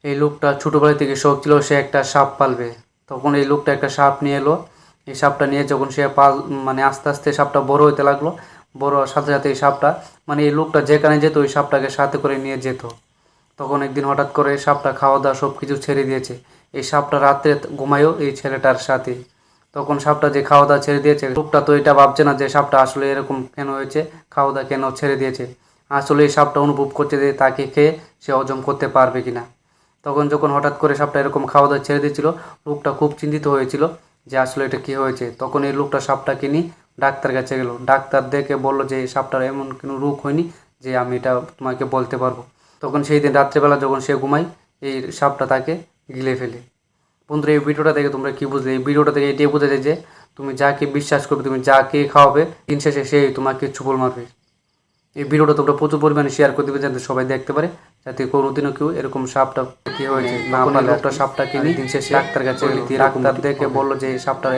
এই লোকটা ছোটোবেলা থেকে শখ ছিল সে একটা সাপ পালবে। তখন এই লোকটা একটা সাপ নিয়ে এলো। এই সাপটা নিয়ে যখন সে মানে আস্তে আস্তে সাপটা বড় হতে লাগলো, বড় হওয়ার সাথে সাথে এই সাপটা মানে এই লোকটা যেখানে যেত ওই সাপটাকে সাথে করে নিয়ে যেত। তখন একদিন হঠাৎ করে সাপটা খাওয়া দাওয়া সব কিছু ছেড়ে দিয়েছে। এই সাপটা রাত্রে ঘুমায়ও এই ছেলেটার সাথে। তখন সাপটা যে খাওয়া দাওয়া ছেড়ে দিয়েছে, লোকটা তো এটা ভাবছে না যে সাপটা আসলে এরকম কেন হয়েছে, খাওয়া দাওয়া কেন ছেড়ে দিয়েছে। আসলে এই সাপটা অনুভব করছে যে তাকে খেয়ে সে হজম করতে পারবে কিনা। তখন যখন হঠাৎ করে সাপটা এরকম খাওয়া দাওয়া ছেড়ে দিয়েছিল, লোকটা খুব চিন্তিত হয়েছিল যে আসলে এটা কী হয়েছে। তখন এই লোকটা সাপটাকে নিয়ে ডাক্তার কাছে গেল। ডাক্তার দেখে বললো যে এই সাপটার এমন কোনো রোগ হয়নি যে আমি এটা তোমাকে বলতে পারবো। তখন সেই দিন রাত্রেবেলা যখন সে ঘুমায়, এই সাপটা তাকে গিলে ফেলে। বন্ধুরা, এই ভিডিওটা দেখে তোমরা কী বুঝলে? এই ভিডিওটা দেখে এটাই বোঝা যায় যে তুমি যাকে বিশ্বাস করবে, তুমি যাকে খাওয়াবে, দিন শেষে সেই তোমাকে চুপল মারবে। এই ভিডিওটা তোমরা প্রচুর পরিমাণে শেয়ার করে দেবে যাতে সবাই দেখতে পারে, যাতে কোনোদিনও কেউ এরকম সাপটা কী হয়েছে না পারলে একটা সাপটা কিনে দিন শেষে ডাক্তার কাছে ডাক্তার দেখে বললো যে এই সাপটার